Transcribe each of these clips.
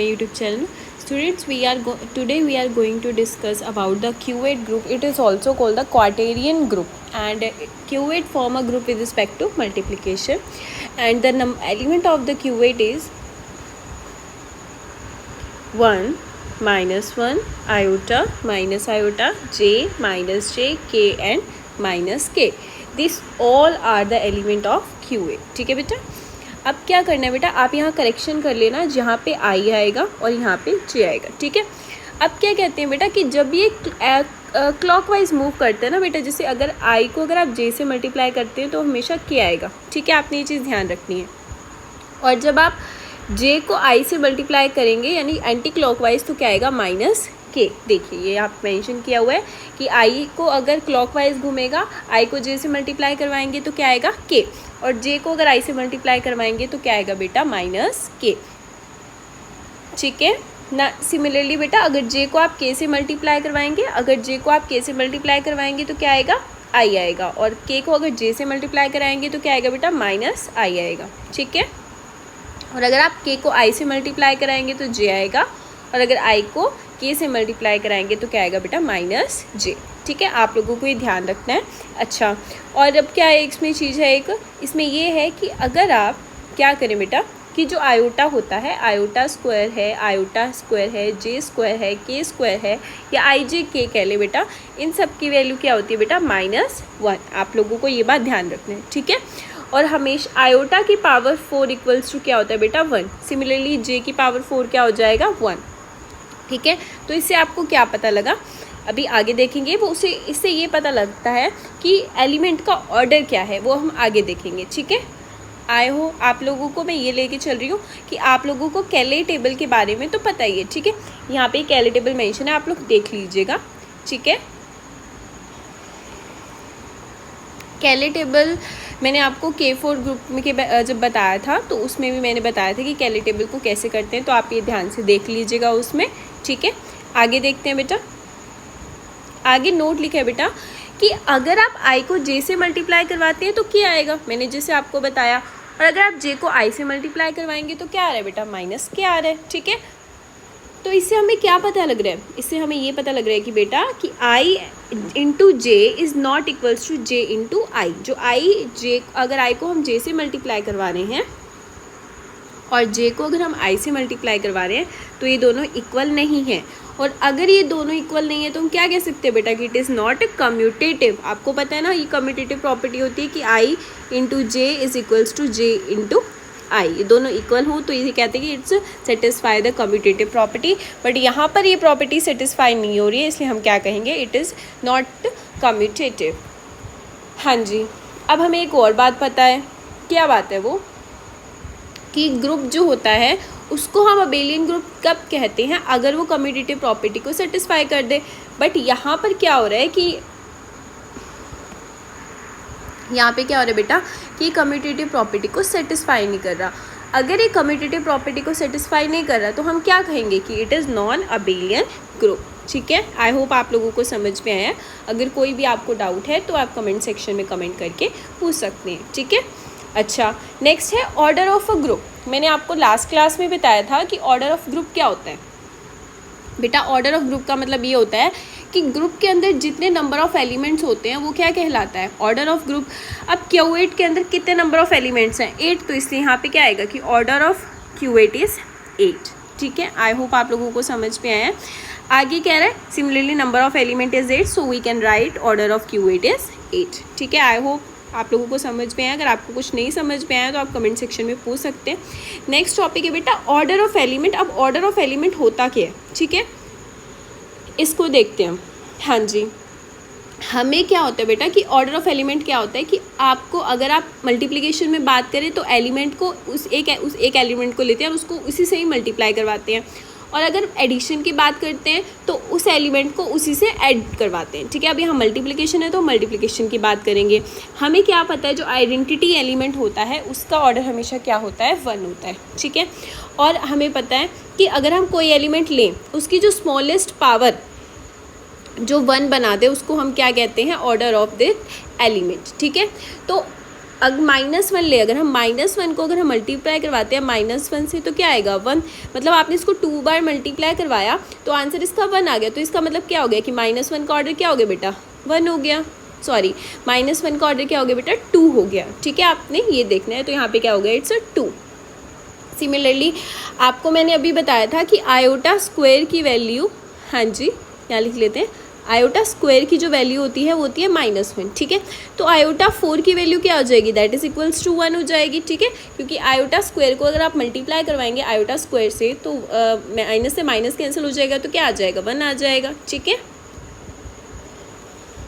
YouTube channel. Students, today we are going to discuss about the Q8 group. It is also called the quaternion group, and Q8 form a group with respect to multiplication, and the element of the Q8 is 1 minus 1 iota minus iota j minus j k and minus k. These all are the element of Q8. ठीक है बेटा, अब क्या करना है बेटा, आप यहाँ करेक्शन कर लेना, जहाँ पे आई आएगा और यहाँ पे जे आएगा. ठीक है, अब क्या कहते हैं बेटा कि जब ये क्लॉकवाइज मूव करते हैं ना बेटा, जैसे अगर आई को अगर आप जे से मल्टीप्लाई करते हैं तो हमेशा के आएगा. ठीक है, आपने ये चीज़ ध्यान रखनी है. और जब आप जे को आई से मल्टीप्लाई करेंगे यानी एंटी क्लॉकवाइज तो क्या आएगा, माइनस के. देखिए ये आप मेंशन किया हुआ है कि आई को अगर क्लॉकवाइज घूमेगा, आई को जे से मल्टीप्लाई करवाएंगे तो क्या आएगा, के, और जे को अगर आई से मल्टीप्लाई करवाएंगे तो क्या आएगा बेटा, माइनस के. ठीक है ना. सिमिलरली बेटा अगर जे को आप के से मल्टीप्लाई करवाएंगे, अगर जे को आप के से मल्टीप्लाई करवाएंगे तो क्या आएगा, आई आएगा, और के को अगर जे से मल्टीप्लाई कराएंगे तो क्या आएगा बेटा, माइनस आई आएगा. ठीक है, और अगर आप के को आई से मल्टीप्लाई कराएंगे तो जे आएगा, और अगर आई को के से मल्टीप्लाई कराएंगे तो क्या आएगा बेटा, माइनस जे. ठीक है, आप लोगों को ये ध्यान रखना है. अच्छा, और अब क्या है इसमें चीज़ है एक, इसमें ये है कि अगर आप क्या करें बेटा कि जो आयोटा होता है, आयोटा स्क्वायर है, जे स्क्वायर है, के स्क्वायर है, या आई जे के कह ले बेटा, इन सब की वैल्यू क्या होती है बेटा, -1. आप लोगों को ये बात ध्यान रखना है. ठीक है, और हमेशा आयोटा की पावर 4 इक्वल्स टू क्या होता है बेटा, 1. सिमिलरली जे की पावर 4 क्या हो जाएगा, 1. ठीक है, तो इससे आपको क्या पता लगा, अभी आगे देखेंगे वो उसे, इससे ये पता लगता है कि एलिमेंट का ऑर्डर क्या है, वो हम आगे देखेंगे. ठीक है, आई हो आप लोगों को मैं ये लेके चल रही हूँ कि आप लोगों को कैले टेबल के बारे में तो पता ही है. ठीक है, यहाँ पे कैले टेबल मेंशन है, आप लोग देख लीजिएगा. ठीक है, कैले टेबल मैंने आपको K4 ग्रुप में के जब बताया था तो उसमें भी मैंने बताया था कि कैले टेबल को कैसे करते हैं, तो आप ये ध्यान से देख लीजिएगा उसमें. ठीक है, आगे देखते हैं बेटा. आगे नोट लिखा है बेटा कि अगर आप आई को जे से मल्टीप्लाई करवाते हैं तो क्या आएगा, मैंने जैसे आपको बताया, और अगर आप जे को आई से मल्टीप्लाई करवाएंगे तो क्या आ रहा है बेटा, माइनस के आ रहा है. ठीक है, तो इससे हमें क्या पता लग रहा है, इससे हमें ये पता लग रहा है कि बेटा कि I into J is not equals to J into I. जो आई जे, अगर आई को हम जे से मल्टीप्लाई करवा रहे हैं और जे को अगर हम आई से मल्टीप्लाई करवा रहे हैं तो ये दोनों इक्वल नहीं है. और अगर ये दोनों इक्वल नहीं है तो हम क्या कह सकते हैं बेटा कि इट इज़ नॉट कम्यूटेटिव. आपको पता है ना, ये कम्यूटेटिव प्रॉपर्टी होती है कि I into J is equals to J into I. ये दोनों इक्वल हो तो ये कहते हैं कि it's satisfy the commutative property. But यहाँ पर ये प्रॉपर्टी सेटिस्फाई नहीं हो रही है, इसलिए हम क्या कहेंगे, इट इज़ नॉट कम्यूटेटिव. हाँ जी, अब हमें एक और बात पता है. क्या बात है वो, कि ग्रुप जो होता है उसको हम अबेलियन ग्रुप कब कहते हैं, अगर वो कम्यूटेटिव प्रॉपर्टी को सेटिस्फाई कर दे. बट यहाँ पर क्या हो रहा है कि यहाँ पे क्या हो रहा है बेटा कि कम्यूटेटिव प्रॉपर्टी को सेटिस्फाई नहीं कर रहा. अगर ये कम्यूटेटिव प्रॉपर्टी को सेटिस्फाई नहीं कर रहा तो हम क्या कहेंगे कि it is non abelian group. ठीक है, आई होप आप लोगों को समझ में आया. अगर कोई भी आपको डाउट है तो आप कमेंट सेक्शन में कमेंट करके पूछ सकते हैं. ठीक है, अच्छा, नेक्स्ट है ऑर्डर ऑफ अ ग्रुप. मैंने आपको लास्ट क्लास में बताया था कि ऑर्डर ऑफ ग्रुप क्या होता है बेटा. ऑर्डर ऑफ ग्रुप का मतलब ये होता है कि ग्रुप के अंदर जितने नंबर ऑफ एलिमेंट्स होते हैं वो क्या कहलाता है, ऑर्डर ऑफ ग्रुप. अब Q8 के अंदर कितने नंबर ऑफ एलिमेंट्स हैं, 8, तो इसलिए यहाँ पे क्या आएगा कि ऑर्डर ऑफ Q8 इज़ 8. ठीक है, आई होप आप लोगों को समझ में आया है. आगे कह रहा है similarly number of element is 8, so we can write order of Q8 is 8. ठीक है, आई होप आप लोगों को समझ में आया. अगर आपको कुछ नहीं समझ में आया तो आप कमेंट सेक्शन में पूछ सकते हैं. नेक्स्ट टॉपिक है बेटा ऑर्डर ऑफ एलिमेंट. अब ऑर्डर ऑफ एलिमेंट होता क्या है, ठीक है, इसको देखते हैं. हाँ जी, हमें क्या होता है बेटा कि ऑर्डर ऑफ एलिमेंट क्या होता है कि आपको अगर आप मल्टीप्लिकेशन में बात करें तो एलिमेंट को उस एक एलिमेंट को लेते हैं और उसको उसी से ही मल्टीप्लाई करवाते हैं. और अगर एडिशन की बात करते हैं तो उस एलिमेंट को उसी से ऐड करवाते हैं. ठीक है, अभी हम मल्टीप्लिकेशन है तो मल्टीप्लिकेशन की बात करेंगे. हमें क्या पता है जो आइडेंटिटी एलिमेंट होता है उसका ऑर्डर हमेशा क्या होता है, 1 होता है. ठीक है, और हमें पता है कि अगर हम कोई एलिमेंट लें उसकी जो स्मॉलेस्ट पावर जो 1 बना दे उसको हम क्या कहते हैं, ऑर्डर ऑफ द एलिमेंट. ठीक है, तो अगर -1 ले, अगर हम -1 को अगर हम मल्टीप्लाई करवाते हैं -1 से तो क्या आएगा 1, मतलब आपने इसको 2 बार मल्टीप्लाई करवाया तो आंसर इसका 1 आ गया। तो इसका मतलब क्या हो गया कि -1 का ऑर्डर क्या हो गया बेटा 1 हो गया, सॉरी -1 का ऑर्डर क्या हो गया बेटा 2 हो गया। ठीक है, आपने ये देखना है, तो यहाँ पे क्या हो गया इट्स 2। सिमिलरली आपको मैंने अभी बताया था कि आयोटा स्क्वायर की वैल्यू, हाँ जी यहाँ लिख लेते हैं, आयोटा स्क्वायर की जो वैल्यू होती है वो होती है -1। ठीक है, तो आयोटा 4 की वैल्यू क्या हो जाएगी, दैट इज इक्वल्स टू 1 हो जाएगी। ठीक है, क्योंकि आयोटा स्क्वायर को अगर आप मल्टीप्लाई करवाएंगे आयोटा स्क्वायर से तो माइनस से माइनस कैंसिल हो जाएगा, तो क्या आ जाएगा 1 आ जाएगा। ठीक है,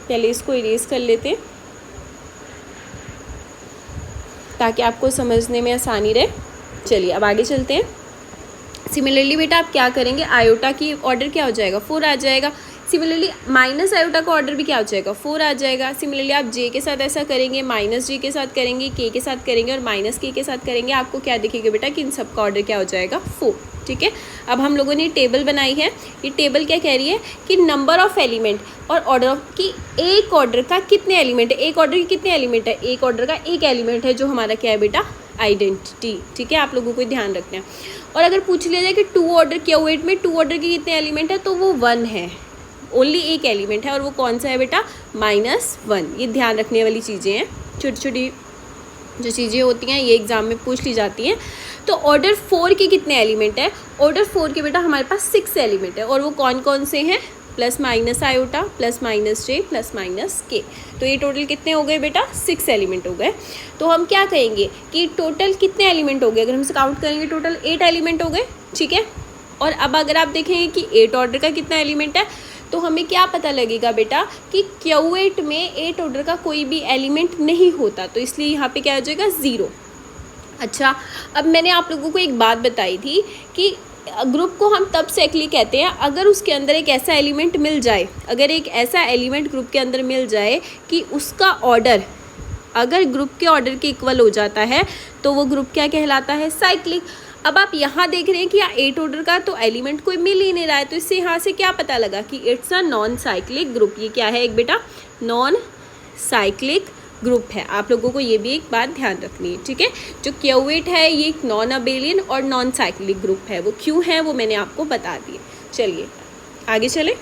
पहले इसको इरेज कर लेते हैं ताकि आपको समझने में आसानी रहे। चलिए अब आगे चलते हैं। सिमिलरली बेटा आप क्या करेंगे, आयोटा की ऑर्डर क्या हो जाएगा 4 आ जाएगा। सिमिलरली माइनस आयोटा का ऑर्डर भी क्या हो जाएगा 4 आ जाएगा। सिमिलरली आप जे के साथ ऐसा करेंगे, माइनस जे के साथ करेंगे, के साथ करेंगे और माइनस के साथ करेंगे, आपको क्या दिखेगा बेटा कि इन सब का ऑर्डर क्या हो जाएगा 4। ठीक है, अब हम लोगों ने टेबल बनाई है। ये टेबल क्या कह रही है कि नंबर ऑफ एलिमेंट और ऑर्डर ऑफ की एक ऑर्डर का कितने एलिमेंट है, एक ऑर्डर के कितने एलिमेंट है, एक ऑर्डर का एक एलिमेंट है जो हमारा क्या है बेटा आइडेंटिटी। ठीक है, आप लोगों को ध्यान रखना है। और अगर पूछ लिया जाए कि 2 ऑर्डर Q8 में 2 ऑर्डर के कितने एलिमेंट है, तो वो 1 है, ओनली एक एलिमेंट है, और वो कौन सा है बेटा -1। ये ध्यान रखने वाली चीज़ें हैं, छोटी छोटी जो चीज़ें होती हैं ये एग्जाम में पूछ ली जाती हैं। तो ऑर्डर 4 के कितने एलिमेंट है, ऑर्डर 4 के बेटा हमारे पास 6 एलिमेंट है, और वो कौन कौन से हैं, plus minus iota, plus minus J, plus minus K. तो ये टोटल कितने हो गए बेटा 6 एलिमेंट हो गए। तो हम क्या कहेंगे कि टोटल कितने एलिमेंट हो गए, अगर हम इसे काउंट करेंगे टोटल 8 एलिमेंट हो गए। ठीक है, और अब अगर आप देखेंगे कि 8 ऑर्डर का कितना एलिमेंट है, तो हमें क्या पता लगेगा बेटा कि Q8 में 8 ऑर्डर का कोई भी एलिमेंट नहीं होता, तो इसलिए यहाँ पे क्या हो जाएगा 0। अच्छा, अब मैंने आप लोगों को एक बात बताई थी कि ग्रुप को हम तब सेकली कहते हैं अगर उसके अंदर एक ऐसा एलिमेंट मिल जाए, अगर एक ऐसा एलिमेंट ग्रुप के अंदर मिल जाए कि उसका ऑर्डर अगर ग्रुप के ऑर्डर के इक्वल हो जाता है, तो वो ग्रुप क्या कहलाता है साइक्लिक। अब आप यहाँ देख रहे हैं कि 8 ऑर्डर का तो एलिमेंट कोई मिल ही नहीं रहा है, तो इससे यहाँ से क्या पता लगा कि it's a non cyclic group. ये क्या है एक बेटा नॉन साइक्लिक ग्रुप है। आप लोगों को ये भी एक बात ध्यान रखनी है। ठीक है, जो Q8 है ये एक नॉन अबेलियन और नॉन साइक्लिक ग्रुप है। वो क्यों है वो मैंने आपको बता दिया। चलिए आगे चले।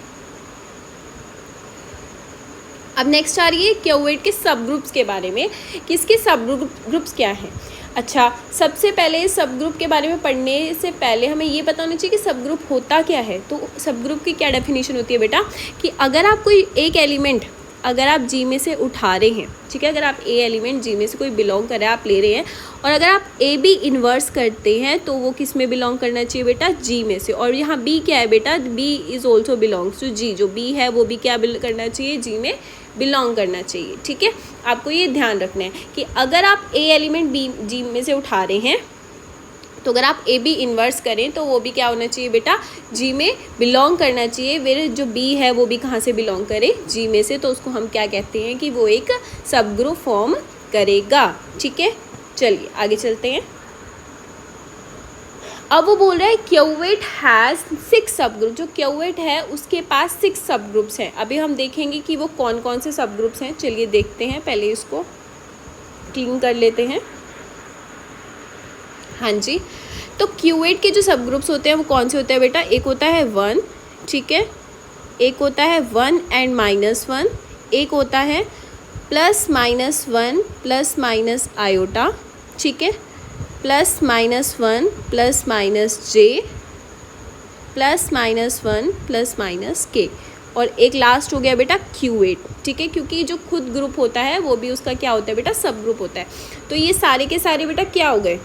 अब नेक्स्ट आ रही है Q8 के सब ग्रुप्स के बारे में, कि इसके सब ग्रुप्स क्या हैं। अच्छा, सबसे पहले सब ग्रुप के बारे में पढ़ने से पहले हमें ये पता होना चाहिए कि सब ग्रुप होता क्या है। तो सब ग्रुप की क्या डेफिनेशन होती है बेटा कि अगर आप कोई एक एलिमेंट अगर आप जी में से उठा रहे हैं, ठीक है, अगर आप ए एलिमेंट जी में से कोई बिलोंग कर रहा है आप ले रहे हैं, और अगर आप ए बी इन्वर्स करते हैं तो वो किस में बिलोंग करना चाहिए बेटा जी में से। और यहाँ बी क्या है बेटा, B is also belongs to G. जो बी है वो भी क्या करना चाहिए जी में बिलोंग करना चाहिए। ठीक है, आपको ये ध्यान रखना है कि अगर आप ए एलिमेंट बी जी में से उठा रहे हैं तो अगर आप ए बी इन्वर्स करें तो वो भी क्या होना चाहिए बेटा जी में बिलोंग करना चाहिए। फिर जो बी है वो भी कहाँ से बिलोंग करे जी में से, तो उसको हम क्या कहते हैं कि वो एक सब ग्रुप फॉर्म करेगा। ठीक है, चलिए आगे चलते हैं। अब वो बोल रहा है Q8 हैज़ 6 सब ग्रुप। जो Q8 है उसके पास 6 सब ग्रुप्स हैं। अभी हम देखेंगे कि वो कौन कौन से सब ग्रुप्स हैं। चलिए देखते हैं, पहले इसको क्लीन कर लेते हैं। हाँ जी, तो Q8 के जो सब ग्रुप्स होते हैं वो कौन से होते हैं बेटा, एक होता है 1, ठीक है, एक होता है 1 एंड -1, एक होता है +-1 प्लस आयोटा, ठीक है, +-1 +-j +-1 +-k, और एक लास्ट हो गया बेटा Q8। ठीक है, क्योंकि जो खुद ग्रुप होता है वो भी उसका क्या होता है बेटा सब ग्रुप होता है। तो ये सारे के सारे बेटा क्या हो गए,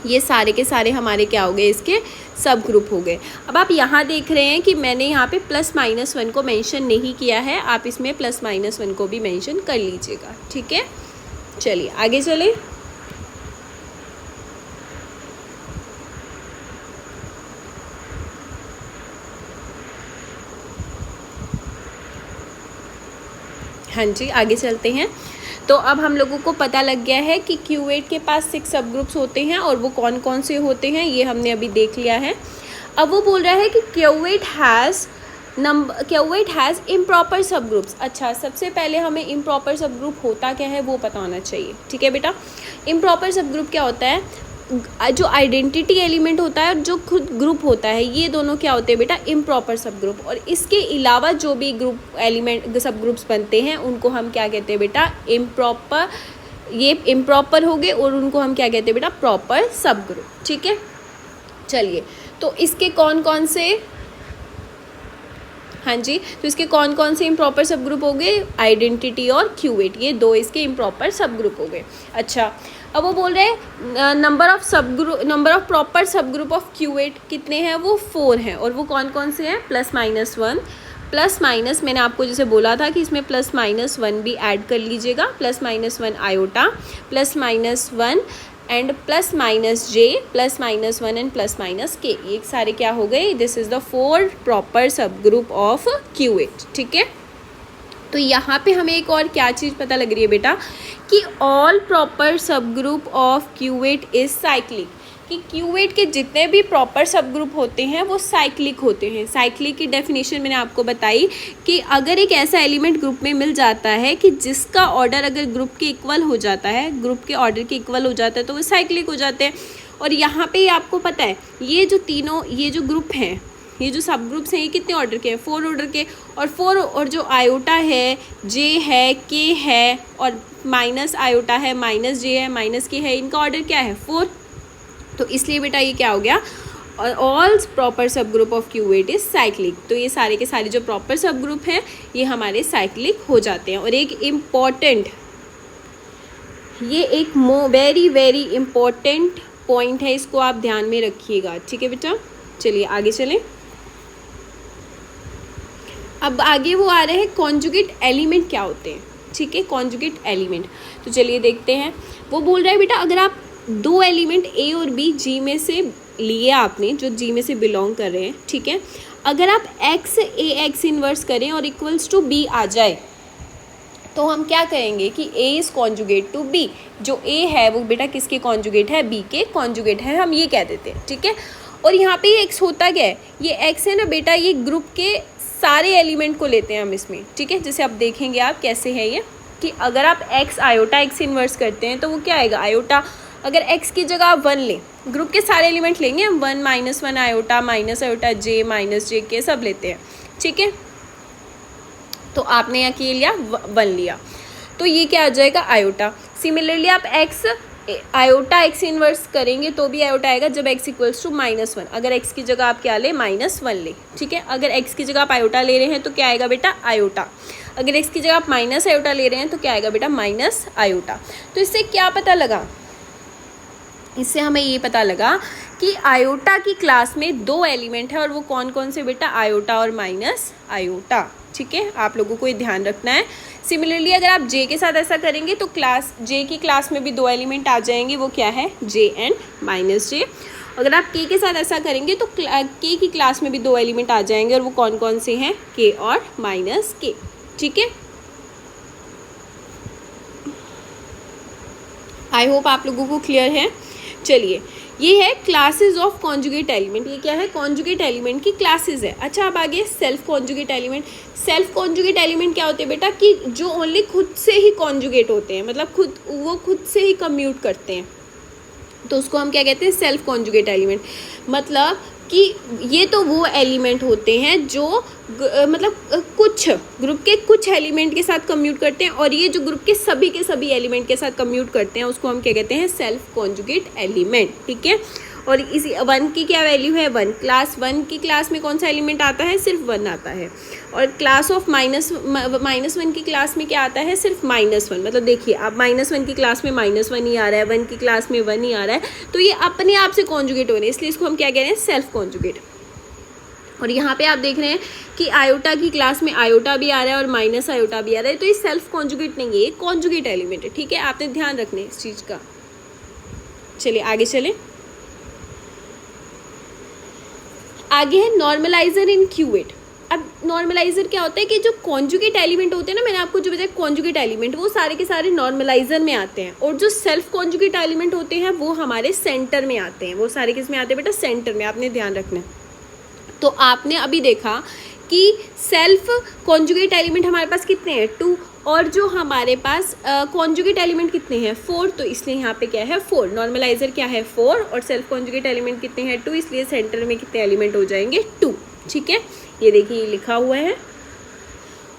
ये सारे के सारे हमारे क्या हो गए इसके सब ग्रुप हो गए। अब आप यहाँ देख रहे हैं कि मैंने यहाँ पे +-1 को मेंशन नहीं किया है, आप इसमें +-1 को भी मेंशन कर लीजिएगा। ठीक है, चलिए आगे चलें। हाँ जी, आगे चलते हैं। तो अब हम लोगों को पता लग गया है कि Q8 के पास 6 सब ग्रुप्स होते हैं, और वो कौन कौन से होते हैं ये हमने अभी देख लिया है। अब वो बोल रहा है कि Q8 has number Q eight has improper sub groups. अच्छा, सबसे पहले हमें इम्प्रॉपर सब ग्रुप होता क्या है वो पता होना चाहिए, ठीक है बेटा। इम्प्रॉपर सब ग्रुप क्या होता है, जो आइडेंटिटी एलिमेंट होता है और जो खुद ग्रुप होता है, ये दोनों क्या होते हैं बेटा, इम्प्रॉपर सब ग्रुप। और इसके अलावा जो भी ग्रुप एलिमेंट सब ग्रुप्स बनते हैं उनको हम क्या कहते हैं बेटा, इम्प्रॉपर। ये इम्प्रॉपर हो गए और उनको हम क्या कहते हैं बेटा, प्रॉपर सब ग्रुप, ठीक है। चलिए, तो इसके कौन कौन से, हाँ जी, तो इसके कौन कौन से इम्प्रॉपर सब ग्रुप हो गए, आइडेंटिटी और क्यूएट, ये दो इसके इम्प्रॉपर सब ग्रुप हो गए। अच्छा, अब वो बोल रहे हैं नंबर ऑफ प्रॉपर सब ग्रुप ऑफ क्यूएट कितने हैं, वो 4 हैं। और वो कौन कौन से हैं, +-1, प्लस मैंने आपको जैसे बोला था कि इसमें +-1 भी ऐड कर लीजिएगा, +-1 iota, +-1 and +-j, +-1 and +-k, ये सारे क्या हो गए, दिस इज़ द 4 प्रॉपर सब ग्रुप ऑफ क्यूएट, ठीक है। तो यहाँ पे हमें एक और क्या चीज़ पता लग रही है बेटा, कि ऑल प्रॉपर सब ग्रुप ऑफ क्यूएट इज़ साइक्लिक, कि क्यूएट के जितने भी प्रॉपर सब ग्रुप होते हैं वो साइक्लिक होते हैं। साइक्लिक की डेफिनेशन मैंने आपको बताई कि अगर एक ऐसा एलिमेंट ग्रुप में मिल जाता है कि जिसका ऑर्डर अगर ग्रुप के इक्वल हो जाता है, ग्रुप के ऑर्डर के इक्वल हो जाता है, तो वो साइक्लिक हो जाते हैं। और यहाँ पे आपको पता है ये जो तीनों, ये जो ग्रुप हैं, ये जो सब ग्रुप्स हैं, ये कितने ऑर्डर के हैं, 4 ऑर्डर के। और 4 और जो आयोटा है, जे है, के है, और माइनस आयोटा है, माइनस जे है, माइनस के है, इनका ऑर्डर क्या है, 4। तो इसलिए बेटा ये क्या हो गया, और ऑल प्रॉपर सब ग्रुप ऑफ क्यूएट इज साइक्लिक। तो ये सारे के सारे जो प्रॉपर सब ग्रुप हैं ये हमारे साइक्लिक हो जाते हैं। और एक इम्पॉर्टेंट, ये एक वेरी वेरी इम्पॉर्टेंट पॉइंट है, इसको आप ध्यान में रखिएगा, ठीक है बेटा। चलिए आगे चलें। अब आगे वो आ रहे हैं कॉन्जुगेट एलिमेंट क्या होते हैं, ठीक है, कॉन्जुगेट एलिमेंट। तो चलिए देखते हैं। वो बोल रहा है बेटा, अगर आप 2 एलिमेंट ए और बी जी में से लिए, आपने जो जी में से बिलोंग कर रहे हैं, ठीक है, अगर आप एक्स ए एक्स इनवर्स करें और इक्वल्स टू बी आ जाए, तो हम क्या करेंगे कि A is conjugate to B. जो ए है वो बेटा किसके कॉन्जुगेट है, बी के कॉन्जुगेट है, हम ये कह देते हैं, ठीक है। और यहाँ पे ये एक्स होता क्या है, ये एक्स है ना बेटा, ये ग्रुप के सारे एलिमेंट को लेते हैं हम इसमें, ठीक है। जैसे आप देखेंगे आप कैसे है ये, कि अगर आप एक्स आयोटा एक्स इनवर्स करते हैं तो वो क्या आएगा, आयोटा। अगर x की जगह आप 1 लें, ग्रुप के सारे एलिमेंट लेंगे हम, 1 -1 आयोटा, माइनस आयोटा, जे माइनस जे के सब लेते हैं, ठीक है। तो आपने यहाँ किए लिया 1 लिया, तो ये क्या आ जाएगा, आयोटा। सिमिलरली आप x आयोटा x इनवर्स करेंगे तो भी आयोटा आएगा जब x इक्वल्स टू -1। अगर x की जगह आप क्या लें, -1 लें, ठीक है। अगर x की जगह आप आयोटा ले रहे हैं तो क्या आएगा बेटा, आयोटा। अगर x की जगह आप माइनस आयोटा ले रहे हैं तो क्या आएगा बेटा, माइनस आयोटा। तो इससे क्या पता लगा, इससे हमें ये पता लगा कि आयोटा की क्लास में 2 एलिमेंट है, और वो कौन कौन से बेटा, आयोटा और माइनस आयोटा, ठीक है। आप लोगों को ये ध्यान रखना है। सिमिलरली अगर आप जे के साथ ऐसा करेंगे तो क्लास जे की क्लास में भी 2 एलिमेंट आ जाएंगे, वो क्या है, जे एंड माइनस जे। अगर आप के साथ ऐसा करेंगे तो के की क्लास में भी 2 एलिमेंट आ जाएंगे, और वो कौन कौन से हैं, के और माइनस के, ठीक है। आई होप आप लोगों को क्लियर है। चलिए, ये है क्लासेस ऑफ कॉन्जुगेट एलिमेंट। ये क्या है, कॉन्जुगेट एलिमेंट की क्लासेस है। अच्छा, अब आगे self conjugate element. Self conjugate element क्या होते हैं बेटा, कि जो ओनली खुद से ही कॉन्जुगेट होते हैं, मतलब खुद से ही कम्यूट करते हैं, तो उसको हम क्या कहते हैं, सेल्फ कॉन्जुगेट एलिमेंट। मतलब कि ये तो वो एलिमेंट होते हैं जो मतलब कुछ ग्रुप के कुछ एलिमेंट के साथ कम्यूट करते हैं, और ये जो ग्रुप के सभी एलिमेंट के साथ कम्यूट करते हैं उसको हम क्या कहते हैं, सेल्फ कॉन्जुगेट एलिमेंट, ठीक है। और इसी 1 की क्या वैल्यू है, 1। क्लास 1 की क्लास में कौन सा एलिमेंट आता है, सिर्फ 1 आता है। और क्लास ऑफ -1 की क्लास में क्या आता है, सिर्फ -1। मतलब देखिए, आप -1 की क्लास में -1 ही आ रहा है, 1 की क्लास में 1 ही आ रहा है, तो ये अपने आप से कॉन्जुगेट हो रहे हैं, इसलिए इसको हम क्या कह रहे हैं, सेल्फ कॉन्जुगेट। और यहाँ पे आप देख रहे हैं कि आयोटा की क्लास में आयोटा भी आ रहा है और माइनस आयोटा भी आ रहा है, तो ये सेल्फ कॉन्जुगेट नहीं है, ये कॉन्जुगेट एलिमेंट है, ठीक है। आपने ध्यान रखना है इस चीज़ का। चलिए आगे चलें। आगे है नॉर्मलाइजर इन क्यूएट। अब नॉर्मलाइजर क्या होता है कि जो कॉन्जुगेट एलिमेंट होते हैं ना, मैंने आपको जो बताया कॉन्जुगेट एलिमेंट, वो सारे के सारे नॉर्मलाइजर में आते हैं, और जो सेल्फ कॉन्जुगेट एलिमेंट होते हैं वो हमारे सेंटर में आते हैं। वो सारे किस में आते हैं बेटा, सेंटर में, आपने ध्यान रखना है। तो आपने अभी देखा कि सेल्फ कॉन्जुगेट एलिमेंट हमारे पास कितने हैं 2, और जो हमारे पास कॉन्जुगेट एलिमेंट कितने हैं 4, तो इसलिए यहाँ पे क्या है 4, नॉर्मलाइजर क्या है 4 और सेल्फ कॉन्जुगेट एलिमेंट कितने हैं 2, इसलिए सेंटर में कितने एलिमेंट हो जाएंगे 2। ठीक है, ये देखिए लिखा हुआ है।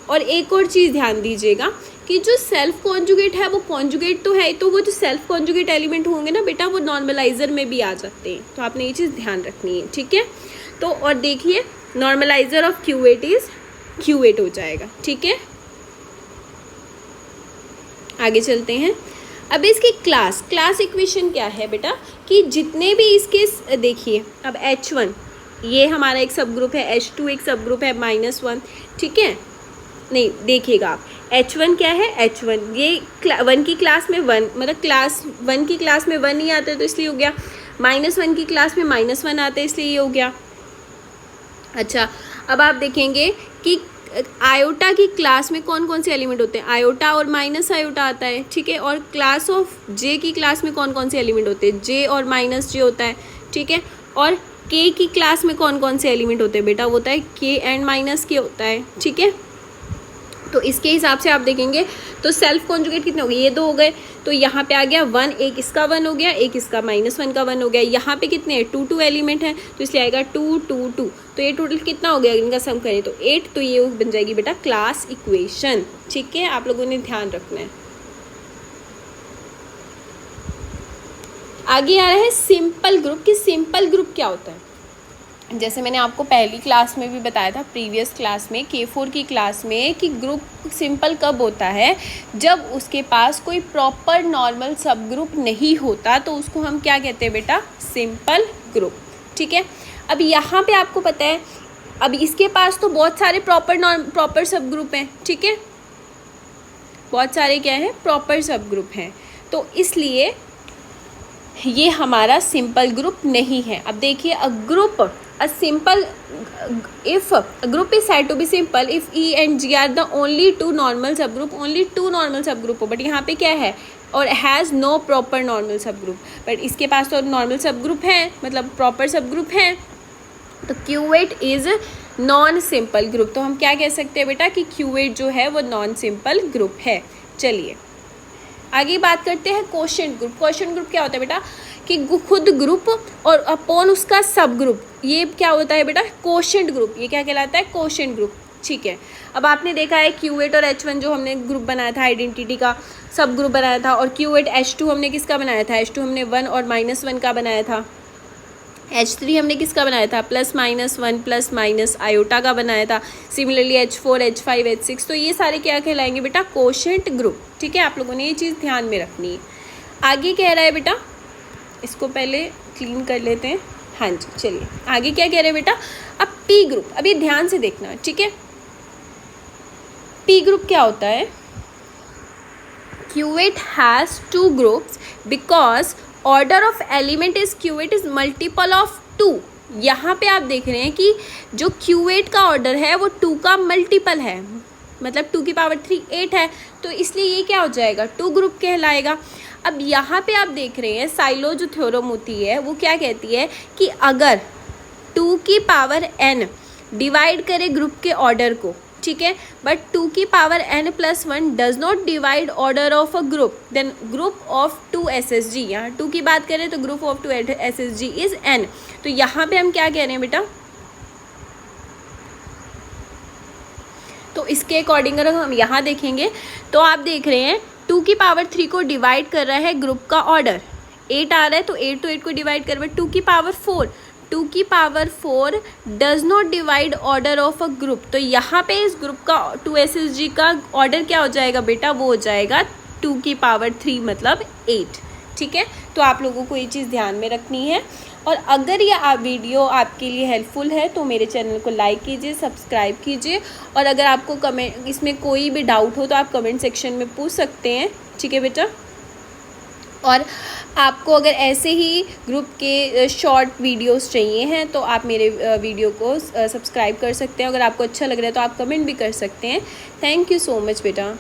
और एक और चीज़ ध्यान दीजिएगा कि जो सेल्फ कॉन्जुगेट है वो कॉन्जुगेट तो है, तो वो जो सेल्फ कॉन्जुगेट एलिमेंट होंगे ना बेटा वो नॉर्मलाइजर में भी आ जाते हैं, तो आपने ये चीज़ ध्यान रखनी है। ठीक है, तो और देखिए normaliser of Q8 is Q8 हो जाएगा। ठीक है, आगे चलते हैं। अब इसकी क्लास इक्वेशन क्या है बेटा कि जितने भी इसके देखिए, अब H1 ये हमारा एक सब ग्रुप है, H2 एक सब ग्रुप है -1। ठीक है, नहीं देखिएगा आप H1 क्या है, H1 ये 1 की क्लास में 1, मतलब क्लास 1 की क्लास में 1 ही आते हैं तो इसलिए हो गया, -1 की क्लास में -1 आते हैं इसलिए ये हो गया। अच्छा, अब आप देखेंगे कि आयोटा की क्लास में कौन कौन से एलिमेंट होते हैं, आयोटा और माइनस आयोटा आता है। ठीक है, और क्लास ऑफ जे की क्लास में कौन कौन से एलिमेंट होते हैं, जे और -j होता है। ठीक है, और के की क्लास में कौन कौन से एलिमेंट होते हैं बेटा, वो होता है के एंड -k होता है। ठीक है, तो इसके हिसाब से आप देखेंगे तो सेल्फ कॉन्जुगेट कितने हो गए, ये 2 हो गए, तो यहाँ पे आ गया 1, एक इसका 1 हो गया, एक इसका -1 का 1 हो गया। यहाँ पे कितने हैं 2 एलिमेंट हैं तो इसलिए आएगा 2 2 2, तो ये टोटल कितना हो गया, इनका सम करें तो 8, तो ये बन जाएगी बेटा क्लास इक्वेशन। ठीक है, आप लोगों ने ध्यान रखना है। आगे आ रहा है सिंपल ग्रुप, कि सिंपल ग्रुप क्या होता है। जैसे मैंने आपको पहली क्लास में भी बताया था, प्रीवियस क्लास में K4 की क्लास में, कि ग्रुप सिंपल कब होता है, जब उसके पास कोई प्रॉपर नॉर्मल सब ग्रुप नहीं होता, तो उसको हम क्या कहते हैं बेटा, सिंपल ग्रुप। ठीक है, अब यहाँ पे आपको पता है, अब इसके पास तो बहुत सारे प्रॉपर सब ग्रुप हैं। ठीक है, बहुत सारे क्या है, प्रॉपर सब ग्रुप हैं, तो इसलिए ये हमारा सिंपल ग्रुप नहीं है। अब देखिए, a group if a group is said to be simple if E and G are the only two normal subgroup, only two normal subgroup हो, बट यहाँ पे क्या है, और has no proper normal subgroup, but इसके पास तो normal subgroup है, मतलब प्रॉपर सबग्रुप है, तो Q8 is non simple group. तो हम क्या कह सकते हैं बेटा कि Q8 जो है वो नॉन सिंपल ग्रुप है। चलिए आगे बात करते हैं क्वोशिएंट ग्रुप। क्वोशिएंट ग्रुप क्या होता है बेटा कि खुद ग्रुप और अपॉन उसका सब ग्रुप, ये क्या होता है बेटा क्वोशिएंट ग्रुप, ये क्या कहलाता है क्वोशिएंट ग्रुप। ठीक है, अब आपने देखा है Q8 और H1 जो हमने ग्रुप बनाया था, आइडेंटिटी का सब ग्रुप बनाया था, और Q8 H2 हमने किसका बनाया था, H2 हमने 1 और -1 का बनाया था, H3 हमने किसका बनाया था, +-1 + आयोटा का बनाया था, सिमिलरली H4 H5 H6, तो ये सारे क्या कहलाएंगे बेटा क्वोशिएंट ग्रुप। ठीक है, आप लोगों ने ये चीज़ ध्यान में रखनी है। आगे कह रहा है बेटा, इसको पहले क्लीन कर लेते हैं। हाँ जी, चलिए आगे क्या कह रहे हैं बेटा, अब पी ग्रुप, अब ये ध्यान से देखना। ठीक है, पी ग्रुप क्या होता है, Q8 has 2 groups because order of element is Q8 is multiple of 2। यहाँ पे आप देख रहे हैं कि जो Q8 का ऑर्डर है वो 2 का मल्टीपल है, मतलब 2 की पावर 3 8 है, तो इसलिए ये क्या हो जाएगा 2 ग्रुप कहलाएगा। अब यहाँ पे आप देख रहे हैं साइलो जो थ्योरम होती है वो क्या कहती है कि अगर 2 की पावर n डिवाइड करे ग्रुप के ऑर्डर को, ठीक है, बट 2 की power n+1 does not divide order of a group, then group of 2 SSG, यहाँ 2 की बात करें तो group of 2 SSG is n। तो यहाँ पे हम क्या कह रहे हैं बेटा, तो इसके अकॉर्डिंग अगर हम यहाँ देखेंगे तो आप देख रहे हैं 2 की पावर 3 को डिवाइड कर रहा है ग्रुप का ऑर्डर, 8 आ रहा है तो 8 तो 8 को डिवाइड कर रहा है, 2 की पावर 4, 2 की power 4 does not divide order of a group, तो यहाँ पे इस ग्रुप का 2 SSG का ऑर्डर क्या हो जाएगा बेटा, वो हो जाएगा 2 की पावर 3 मतलब 8। ठीक है, तो आप लोगों को ये चीज़ ध्यान में रखनी है। और अगर ये वीडियो आपके लिए हेल्पफुल है तो मेरे चैनल को लाइक कीजिए, सब्सक्राइब कीजिए, और अगर आपको कमेंट इसमें कोई भी डाउट हो तो आप कमेंट सेक्शन में पूछ सकते हैं। ठीक है बेटा, और आपको अगर ऐसे ही ग्रुप के शॉर्ट वीडियोस चाहिए हैं तो आप मेरे वीडियो को सब्सक्राइब कर सकते हैं। अगर आपको अच्छा लग रहा है तो आप कमेंट भी कर सकते हैं। थैंक यू सो मच बेटा।